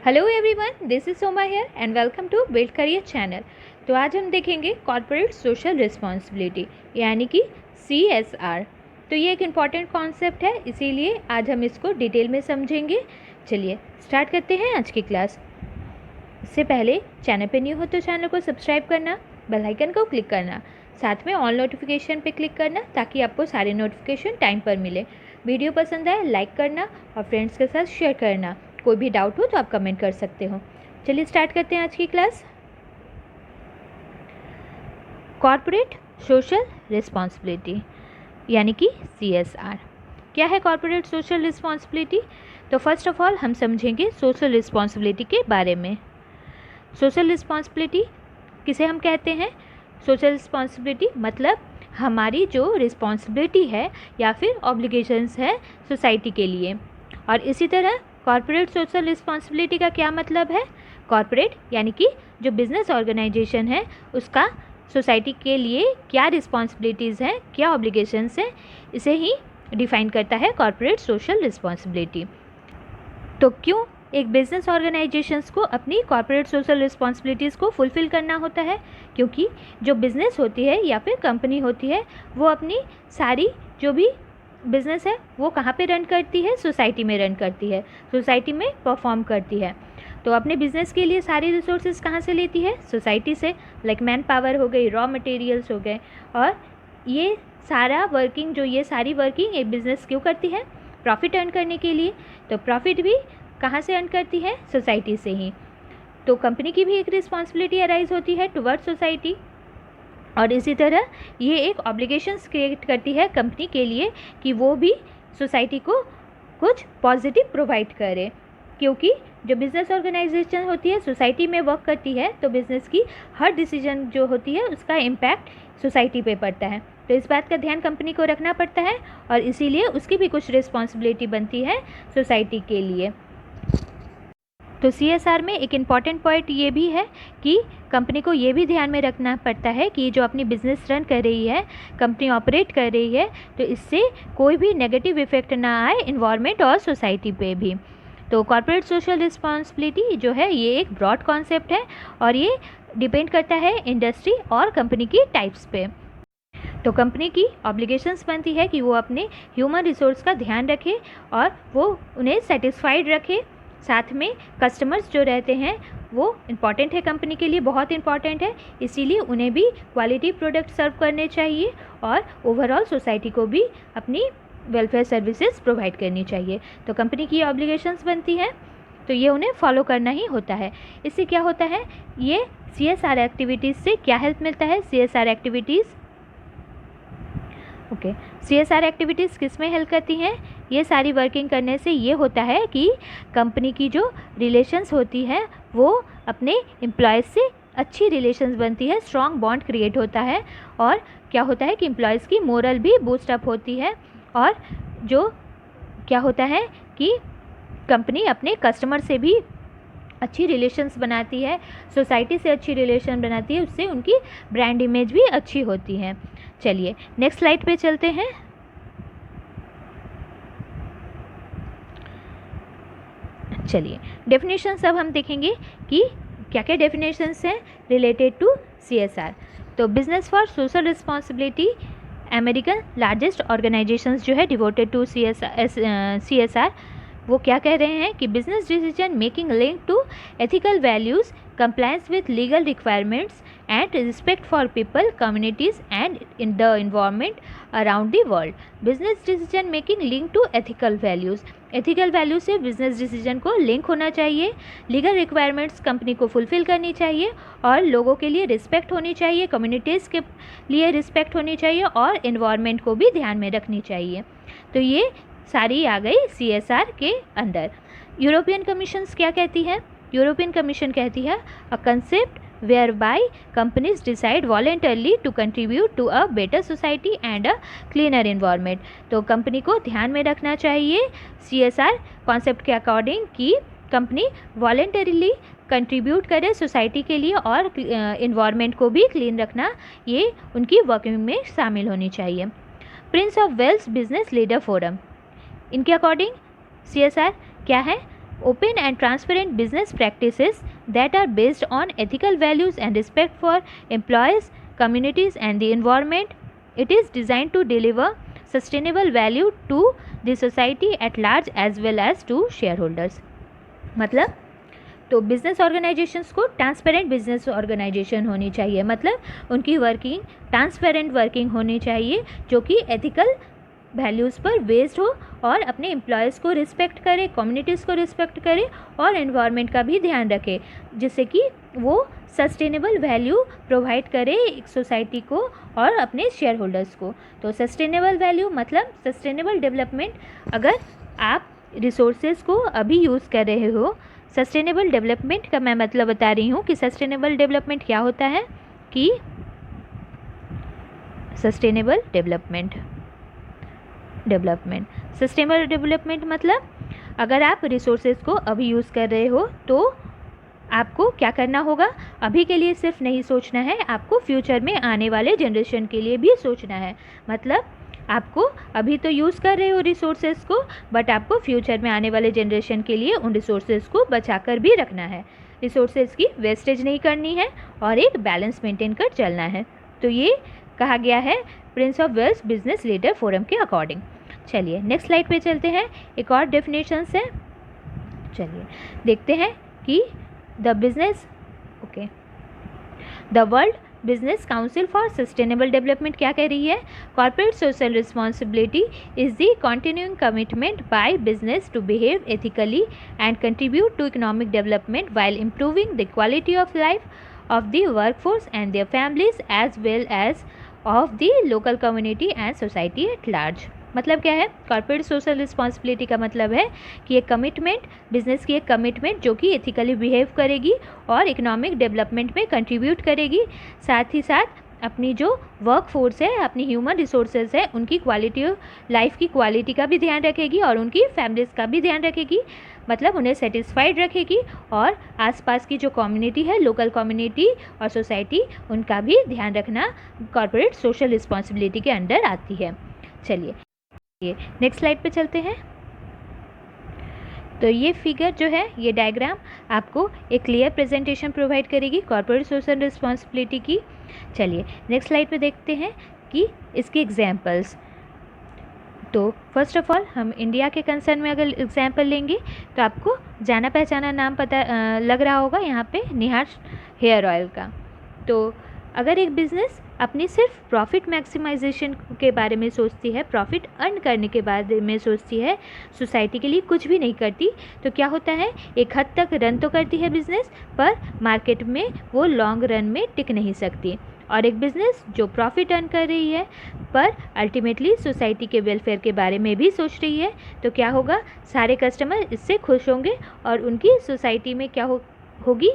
Hello everyone, this is Soma here and welcome to build career channel. तो आज हम देखेंगे कॉर्पोरेट सोशल रिस्पॉन्सिबिलिटी यानी कि CSR। तो ये एक इम्पॉर्टेंट कॉन्सेप्ट है, इसीलिए आज हम इसको डिटेल में समझेंगे। चलिए स्टार्ट करते हैं आज की क्लास। इससे पहले चैनल पे न्यू हो तो चैनल को सब्सक्राइब करना, बेल आइकन को क्लिक करना, साथ में ऑल नोटिफिकेशन पे क्लिक करना ताकि आपको सारे नोटिफिकेशन टाइम पर मिले। वीडियो पसंद आए लाइक करना और फ्रेंड्स के साथ शेयर करना। कोई भी डाउट हो तो आप कमेंट कर सकते हो। चलिए स्टार्ट करते हैं आज की क्लास। कॉर्पोरेट सोशल रिस्पॉन्सिबिलिटी यानी कि CSR। क्या है कॉर्पोरेट सोशल रिस्पॉन्सिबिलिटी? तो फर्स्ट ऑफ ऑल हम समझेंगे सोशल रिस्पॉन्सिबिलिटी के बारे में। सोशल रिस्पॉन्सिबिलिटी किसे हम कहते हैं? सोशल रिस्पॉन्सिबिलिटी मतलब हमारी जो रिस्पॉन्सिबिलिटी है या फिर ऑब्लिगेशंस है सोसाइटी के लिए। और इसी तरह कॉर्पोरेट सोशल रिस्पॉन्सिबिलिटी का क्या मतलब है? कॉर्पोरेट यानी कि जो बिजनेस ऑर्गेनाइजेशन है उसका सोसाइटी के लिए क्या रिस्पॉन्सिबिलिटीज़ हैं, क्या ऑब्लिगेशंस हैं, इसे ही डिफाइन करता है कॉर्पोरेट सोशल रिस्पॉन्सिबिलिटी। तो क्यों एक बिजनेस ऑर्गेनाइजेशंस को अपनी कॉर्पोरेट सोशल रिस्पॉन्सिबिलिटीज़ को फुलफ़िल करना होता है? क्योंकि जो बिज़नेस होती है या फिर कंपनी होती है वो अपनी सारी जो भी बिज़नेस है वो कहाँ पे रन करती है? सोसाइटी में रन करती है, सोसाइटी में परफॉर्म करती है। तो अपने बिज़नेस के लिए सारी रिसोर्सेज कहाँ से लेती है? सोसाइटी से। लाइक मैन पावर हो गई, रॉ मटेरियल्स हो गए, और ये सारा वर्किंग ये सारी वर्किंग एक बिज़नेस क्यों करती है? प्रॉफिट अर्न करने के लिए। तो प्रॉफिट भी कहाँ से अर्न करती है? सोसाइटी से ही। तो कंपनी की भी एक रिस्पॉन्सिबिलिटी अराइज होती है टुवर्ड्स सोसाइटी। और इसी तरह ये एक ऑब्लिगेशंस क्रिएट करती है कंपनी के लिए कि वो भी सोसाइटी को कुछ पॉजिटिव प्रोवाइड करे। क्योंकि जो बिज़नेस ऑर्गेनाइजेशन होती है सोसाइटी में वर्क करती है तो बिज़नेस की हर डिसीजन जो होती है उसका इम्पैक्ट सोसाइटी पे पड़ता है। तो इस बात का ध्यान कंपनी को रखना पड़ता है और इसीलिए उसकी भी कुछ रिस्पॉन्सिबिलिटी बनती है सोसाइटी के लिए। तो CSR में एक इम्पॉर्टेंट पॉइंट ये भी है कि कंपनी को ये भी ध्यान में रखना पड़ता है कि जो अपनी बिज़नेस रन कर रही है, कंपनी ऑपरेट कर रही है, तो इससे कोई भी नेगेटिव इफेक्ट ना आए इन्वायरमेंट और सोसाइटी पे भी। तो कॉर्पोरेट सोशल रिस्पॉन्सिबिलिटी जो है ये एक ब्रॉड कॉन्सेप्ट है और ये डिपेंड करता है इंडस्ट्री और कंपनी की टाइप्स पे। तो कंपनी की ऑब्लिगेशंस बनती है कि वो अपने ह्यूमन रिसोर्स का ध्यान रखे और वो उन्हें सेटिस्फाइड रखे। साथ में कस्टमर्स जो रहते हैं वो इम्पॉर्टेंट है कंपनी के लिए, बहुत इम्पॉर्टेंट है, इसीलिए उन्हें भी क्वालिटी प्रोडक्ट सर्व करने चाहिए और ओवरऑल सोसाइटी को भी अपनी वेलफेयर सर्विसेज प्रोवाइड करनी चाहिए। तो कंपनी की ऑब्लिगेशंस बनती हैं तो ये उन्हें फॉलो करना ही होता है। इससे क्या होता है? ये CSR एक्टिविटीज़ से क्या हेल्प मिलता है? CSR एक्टिविटीज़ CSR एक्टिविटीज़ किस में हेल्प करती हैं? ये सारी वर्किंग करने से ये होता है कि कंपनी की जो रिलेशंस होती है वो अपने एम्प्लॉयज़ से अच्छी रिलेशंस बनती है, स्ट्रॉन्ग बॉन्ड क्रिएट होता है और क्या होता है कि एम्प्लॉयज़ की मोरल भी बूस्ट अप होती है। और जो क्या होता है कि कंपनी अपने कस्टमर से भी अच्छी रिलेशंस बनाती है, सोसाइटी से अच्छी रिलेशन बनाती है, उससे उनकी ब्रांड इमेज भी अच्छी होती है। चलिए नेक्स्ट स्लाइड पे चलते हैं। चलिए डेफिनेशंस अब हम देखेंगे कि क्या क्या डेफिनेशंस हैं रिलेटेड टू CSR। तो business for social responsibility American largest organisations जो है डिवोटेड टू CSR वो क्या कह रहे हैं कि business decision making link to ethical values, compliance with legal requirements and respect for people, communities and in the environment around the world. Business decision making linked to ethical values. Ethical values से business decision को link होना चाहिए, legal requirements company को fulfill करनी चाहिए और लोगों के लिए respect होनी चाहिए, communities के लिए respect होनी चाहिए और environment को भी ध्यान में रखनी चाहिए। तो ये सारी आ गई CSR के अंदर। यूरोपियन कमीशन क्या कहती है? यूरोपियन कमीशन कहती है a concept whereby companies decide voluntarily to contribute to a better society and a cleaner environment। तो कंपनी को ध्यान में रखना चाहिए CSR कॉन्सेप्ट के अकॉर्डिंग कि कंपनी वॉलेंटरीली कंट्रीब्यूट करे सोसाइटी के लिए और इन्वायरमेंट को भी क्लीन रखना ये उनकी वर्किंग में शामिल होनी चाहिए। Prince of Wales business leader forum, इनके अकॉर्डिंग CSR क्या है? open and transparent business practices that are based on ethical values and respect for employees, communities and the environment. It is designed to deliver sustainable value to the society at large as well as to shareholders. मतलब तो business organisations को transparent business organisation होनी चाहिए, मतलब उनकी working transparent working होनी चाहिए जो कि एथिकल वैल्यूज़ पर बेस्ड हो और अपने एम्प्लॉयज़ को रिस्पेक्ट करे, कम्युनिटीज़ को रिस्पेक्ट करे और एनवायरनमेंट का भी ध्यान रखे, जिससे कि वो सस्टेनेबल वैल्यू प्रोवाइड करे एक सोसाइटी को और अपने शेयर होल्डर्स को। तो सस्टेनेबल वैल्यू मतलब सस्टेनेबल डेवलपमेंट। अगर आप रिसोर्सेज को अभी यूज़ कर रहे हो, सस्टेनेबल डेवलपमेंट का मैं मतलब बता रही हूँ कि सस्टेनेबल डेवलपमेंट क्या होता है, कि सस्टेनेबल डेवलपमेंट मतलब अगर आप रिसोर्सेज को अभी यूज़ कर रहे हो तो आपको क्या करना होगा, अभी के लिए सिर्फ नहीं सोचना है, आपको फ्यूचर में आने वाले जनरेशन के लिए भी सोचना है। मतलब आपको अभी तो यूज़ कर रहे हो रिसोर्सेज को, बट आपको फ्यूचर में आने वाले जनरेशन के लिए उन रिसोर्सेज को बचा कर भी रखना है, रिसोर्सेज की वेस्टेज नहीं करनी है और एक बैलेंस मेंटेन कर चलना है। तो ये कहा गया है Prince of Wales business leader forum के अकॉर्डिंग। चलिए नेक्स्ट स्लाइड पे चलते हैं, एक और डेफिनेशंस है। चलिए देखते हैं कि the world business council for sustainable development क्या कह रही है। Corporate social responsibility is the continuing commitment by business to behave ethically and contribute to economic development while improving the quality of life of the workforce and their families as well as of the local community and society at large। मतलब क्या है, corporate social responsibility का मतलब है कि एक commitment, business की एक कमिटमेंट जो कि एथिकली बिहेव करेगी और इकोनॉमिक डेवलपमेंट में कंट्रीब्यूट करेगी, साथ ही साथ अपनी जो वर्क फोर्स है, अपनी ह्यूमन रिसोर्सेज है, उनकी क्वालिटी, लाइफ की क्वालिटी का भी ध्यान रखेगी और उनकी फैमिलीज़ का भी ध्यान रखेगी, मतलब उन्हें सेटिस्फाइड रखेगी और आसपास की जो कम्युनिटी है, लोकल कम्युनिटी और सोसाइटी, उनका भी ध्यान रखना कॉर्पोरेट सोशल रिस्पॉन्सिबिलिटी के अंडर आती है। चलिए ये नेक्स्ट स्लाइड पे चलते हैं। तो ये फिगर जो है, ये डायग्राम आपको एक क्लियर प्रेजेंटेशन प्रोवाइड करेगी कॉर्पोरेट सोशल रिस्पॉन्सिबिलिटी की। चलिए नेक्स्ट स्लाइड पे देखते हैं कि इसके एग्जांपल्स। तो फर्स्ट ऑफ ऑल हम इंडिया के कंसर्न में अगर एग्जांपल लेंगे तो आपको जाना पहचाना नाम पता लग रहा होगा यहाँ पे, निहार हेयर ऑयल का। तो अगर एक बिज़नेस अपनी सिर्फ प्रॉफिट मैक्सिमाइजेशन के बारे में सोचती है, प्रॉफिट अर्न करने के बारे में सोचती है, सोसाइटी के लिए कुछ भी नहीं करती, तो क्या होता है, एक हद तक रन तो करती है बिज़नेस, पर मार्केट में वो लॉन्ग रन में टिक नहीं सकती। और एक बिज़नेस जो प्रॉफिट अर्न कर रही है पर अल्टीमेटली सोसाइटी के वेलफेयर के बारे में भी सोच रही है, तो क्या होगा, सारे कस्टमर इससे खुश होंगे और उनकी सोसाइटी में क्या होगी,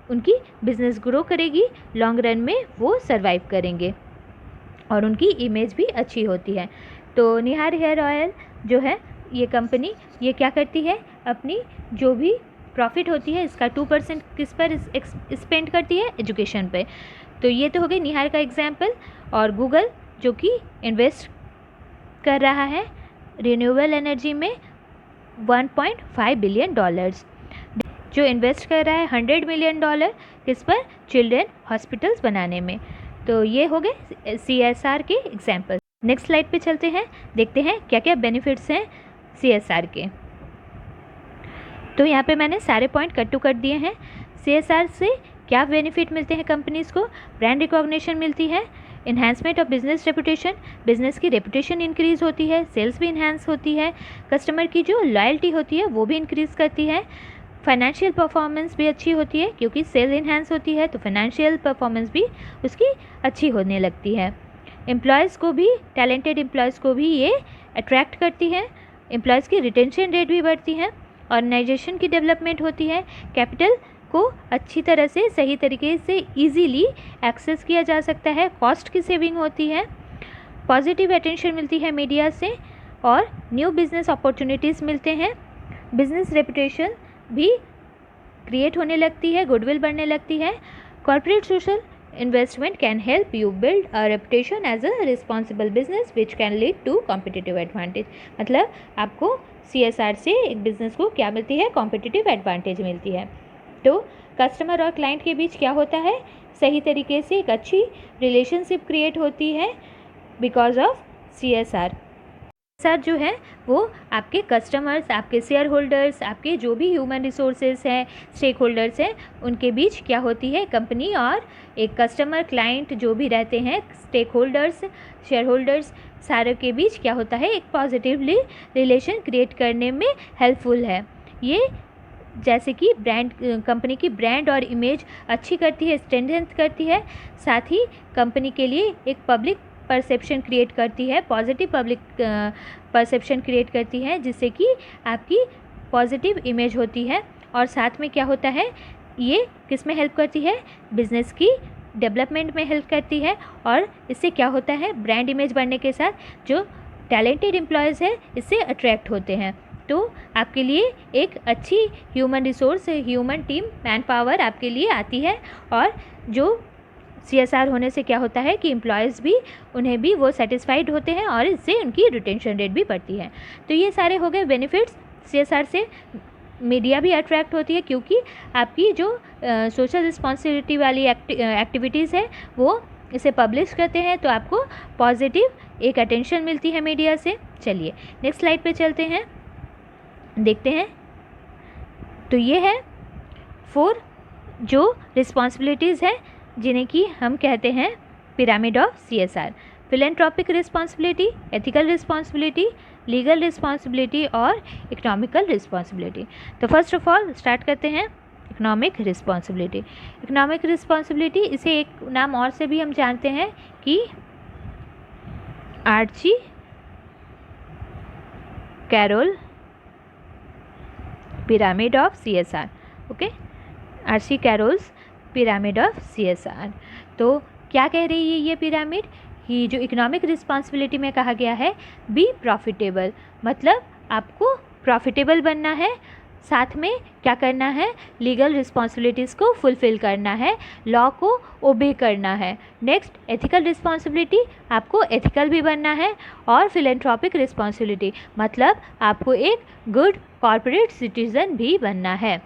उनकी बिज़नेस ग्रो करेगी, लॉन्ग रन में वो सरवाइव करेंगे और उनकी इमेज भी अच्छी होती है। तो निहार हेयर ऑयल जो है ये कंपनी, ये क्या करती है, अपनी जो भी प्रॉफिट होती है इसका 2% किस पर स्पेंड करती है, एजुकेशन पे। तो ये तो हो गई निहार का एग्जाम्पल। और गूगल जो कि इन्वेस्ट कर रहा है रिन्यूएबल एनर्जी में $1.5 बिलियन, जो इन्वेस्ट कर रहा है $100 मिलियन किस पर, चिल्ड्रन हॉस्पिटल्स बनाने में। तो ये हो गए CSR के एग्जाम्पल। नेक्स्ट स्लाइड पे चलते हैं, देखते हैं क्या क्या बेनिफिट्स हैं CSR के। तो यहाँ पे मैंने सारे पॉइंट कट टू कट दिए हैं। CSR से क्या बेनिफिट मिलते हैं कंपनीज़ को, ब्रांड रिकॉग्निशन मिलती है, enhancement of business reputation, business की रेपुटेशन इंक्रीज़ होती है, सेल्स भी इन्हांस होती है, कस्टमर की जो लॉयल्टी होती है वो भी इंक्रीज़ करती है, फाइनेंशियल परफॉर्मेंस भी अच्छी होती है क्योंकि सेल इन्हांस होती है तो फाइनेंशियल परफॉर्मेंस भी उसकी अच्छी होने लगती है। एम्प्लॉयज़ को भी, टैलेंटेड एम्प्लॉयज़ को भी ये अट्रैक्ट करती है, एम्प्लॉयज़ की रिटेंशन रेट भी बढ़ती है, ऑर्गेनाइजेशन की डेवलपमेंट होती है, कैपिटल को अच्छी तरह से सही तरीके से इजीली एक्सेस किया जा सकता है, कॉस्ट की सेविंग होती है, पॉजिटिव अटेंशन मिलती है मीडिया से और न्यू बिजनेस अपॉर्चुनिटीज़ मिलते हैं, बिजनेस रेपुटेशन भी क्रिएट होने लगती है, गुडविल बढ़ने लगती है। Corporate social investment can help you build a reputation as a responsible business which can lead to competitive advantage. मतलब आपको CSR से एक बिज़नेस को क्या मिलती है, कॉम्पिटिटिव एडवांटेज मिलती है। तो कस्टमर और क्लाइंट के बीच क्या होता है, सही तरीके से एक अच्छी रिलेशनशिप क्रिएट होती है बिकॉज ऑफ CSR। CSR जो है वो आपके कस्टमर्स, आपके शेयर होल्डर्स, आपके जो भी ह्यूमन रिसोर्सेज हैं, स्टेक होल्डर्स हैं, उनके बीच क्या होती है, कंपनी और एक कस्टमर क्लाइंट जो भी रहते हैं, स्टेक होल्डर्स, शेयर होल्डर्स, सारे के बीच क्या होता है, एक पॉजिटिवली रिलेशन क्रिएट करने में हेल्पफुल है। ये जैसे कि ब्रांड, कंपनी की ब्रांड और इमेज अच्छी करती है, स्ट्रेंथन करती है, साथ ही कंपनी के लिए एक पब्लिक परसेप्शन क्रिएट करती है, पॉजिटिव पब्लिक परसेप्शन क्रिएट करती है, जिससे कि आपकी पॉजिटिव इमेज होती है। और साथ में क्या होता है, ये किस में हेल्प करती है, बिजनेस की डेवलपमेंट में हेल्प करती है। और इससे क्या होता है, ब्रांड इमेज बढ़ने के साथ जो टैलेंटेड एम्प्लॉयज़ हैं इससे अट्रैक्ट होते हैं। तो आपके लिए एक अच्छी human resource, human team, man power आपके लिए आती है। और जो CSR होने से क्या होता है कि एम्प्लॉयज़ भी, उन्हें भी वो सेटिस्फाइड होते हैं और इससे उनकी रिटेंशन रेट भी बढ़ती है। तो ये सारे हो गए बेनिफिट्स CSR से। मीडिया भी अट्रैक्ट होती है क्योंकि आपकी जो सोशल रिस्पॉन्सिबिलिटी वाली एक्टिविटीज़ है वो इसे पब्लिश करते हैं, तो आपको पॉजिटिव एक अटेंशन मिलती है मीडिया से। चलिए नेक्स्ट स्लाइड पे चलते हैं, देखते हैं। तो ये है 4 जो रिस्पॉन्सिबिलिटीज़ हैं जिन्हें कि हम कहते हैं pyramid of CSR। Philanthropic responsibility, ethical responsibility, legal responsibility और इकोनॉमिकल रिस्पॉन्सिबिलिटी। तो फर्स्ट ऑफ ऑल स्टार्ट करते हैं इकोनॉमिक रिस्पॉन्सिबिलिटी। इकोनॉमिक रिस्पॉन्सिबिलिटी, इसे एक नाम और से भी हम जानते हैं कि Archie Carroll pyramid of CSR। Okay, Archie Carroll's pyramid of CSR। तो क्या कह रही है ये पिरामिड, ही जो इकोनॉमिक रिस्पॉन्सिबिलिटी में कहा गया है, बी प्रॉफिटेबल, मतलब आपको प्रॉफिटेबल बनना है, साथ में क्या करना है, लीगल रिस्पॉन्सिबिलिटीज़ को फुलफ़िल करना है, लॉ को ओबे करना है। नेक्स्ट एथिकल रिस्पॉन्सिबिलिटी, आपको एथिकल भी बनना है। और फिलेंथ्रोपिक रिस्पॉन्सिबिलिटी, मतलब आपको एक गुड कॉर्पोरेट सिटीज़न भी बनना है।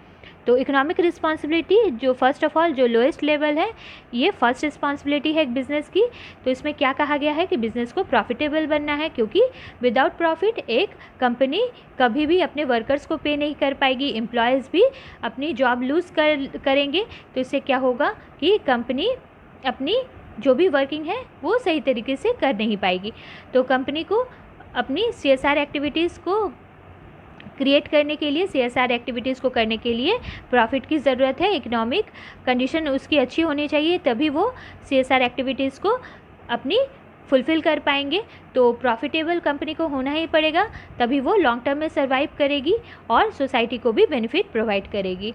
तो इकोनॉमिक रिस्पॉन्सिबिलिटी जो फर्स्ट ऑफ ऑल जो लोएस्ट लेवल है, ये फर्स्ट रिस्पॉन्सिबिलिटी है एक बिज़नेस की। तो इसमें क्या कहा गया है कि बिज़नेस को प्रॉफिटेबल बनना है, क्योंकि विदाउट प्रॉफिट एक कंपनी कभी भी अपने वर्कर्स को पे नहीं कर पाएगी, एम्प्लॉयज़ भी अपनी जॉब लूज़ करेंगे। तो इससे क्या होगा कि कंपनी अपनी जो भी वर्किंग है वो सही तरीके से कर नहीं पाएगी। तो कंपनी को अपनी CSR एक्टिविटीज़ को क्रिएट करने के लिए, CSR एक्टिविटीज़ को करने के लिए प्रॉफिट की ज़रूरत है। इकोनॉमिक कंडीशन उसकी अच्छी होनी चाहिए, तभी वो CSR एक्टिविटीज़ को अपनी फुलफ़िल कर पाएंगे। तो प्रॉफिटेबल कंपनी को होना ही पड़ेगा, तभी वो लॉन्ग टर्म में सर्वाइव करेगी और सोसाइटी को भी बेनिफिट प्रोवाइड करेगी।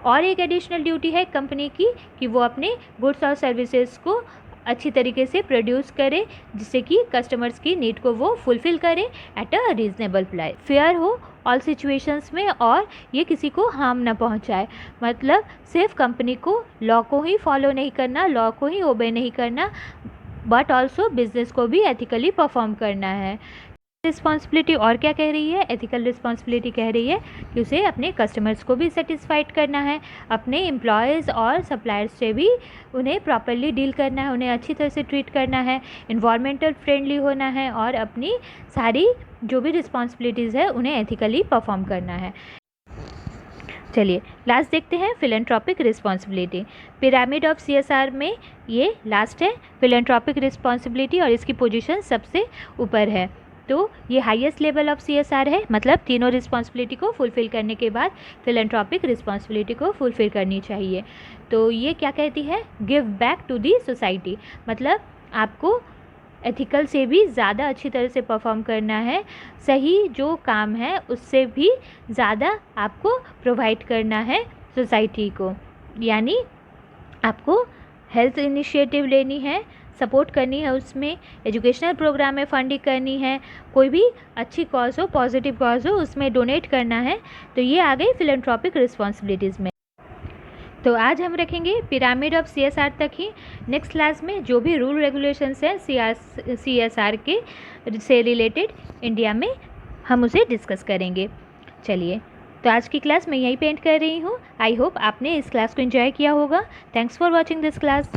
और एक एडिशनल ड्यूटी है कंपनी की कि वो अपने गुड्स और सर्विसेज को अच्छी तरीके से प्रोड्यूस करे, जिससे कि कस्टमर्स की नीड को वो फुलफ़िल करे at a reasonable price, fair हो ऑल सिचुएशंस में, और ये किसी को हार्म ना पहुंचाए। मतलब सिर्फ कंपनी को लॉ को ही फॉलो नहीं करना, लॉ को ही ओबे नहीं करना, बट ऑल्सो बिजनेस को भी एथिकली परफॉर्म करना है। रिस्पॉन्सिबिलिटी और क्या कह रही है, एथिकल रिस्पॉन्सिबिलिटी कह रही है कि उसे अपने कस्टमर्स को भी सेटिस्फाइड करना है, अपने एम्प्लॉयज़ और सप्लायर्स से भी उन्हें प्रॉपरली डील करना है, उन्हें अच्छी तरह से ट्रीट करना है, इन्वायरमेंटल फ्रेंडली होना है, और अपनी सारी जो भी रिस्पॉन्सिबिलिटीज़ है उन्हें एथिकली परफॉर्म करना है। चलिए लास्ट देखते हैं philanthropic responsibility. Pyramid of CSR में ये लास्ट है फिलेंथ्रोपिक रिस्पॉन्सिबिलिटी, और इसकी पोजीशन सबसे ऊपर है। तो ये हाईएस्ट लेवल ऑफ CSR है, मतलब तीनों रिस्पॉन्सिबिलिटी को फुलफ़िल करने के बाद फिलेंथ्रोपिक रिस्पॉन्सिबिलिटी को फुलफ़िल करनी चाहिए। तो ये क्या कहती है, give back to the society, मतलब आपको एथिकल से भी ज़्यादा अच्छी तरह से परफॉर्म करना है, सही जो काम है उससे भी ज़्यादा आपको प्रोवाइड करना है सोसाइटी को। यानी आपको हेल्थ इनिशिएटिव लेनी है, सपोर्ट करनी है, उसमें एजुकेशनल प्रोग्राम में फंडिंग करनी है, कोई भी अच्छी कॉज हो, पॉजिटिव कॉज हो, उसमें डोनेट करना है। तो ये आ गई फिलेंथ्रोपिक रिस्पॉन्सिबिलिटीज़ में। तो आज हम रखेंगे पिरामिड ऑफ CSR तक ही। नेक्स्ट क्लास में जो भी रूल रेगुलेशंस हैं CSR के से रिलेटेड इंडिया में, हम उसे डिस्कस करेंगे। चलिए, तो आज की क्लास मैं यहीं पे एंड कर रही हूँ। आई होप आपने इस क्लास को एंजॉय किया होगा। Thanks for watching this class.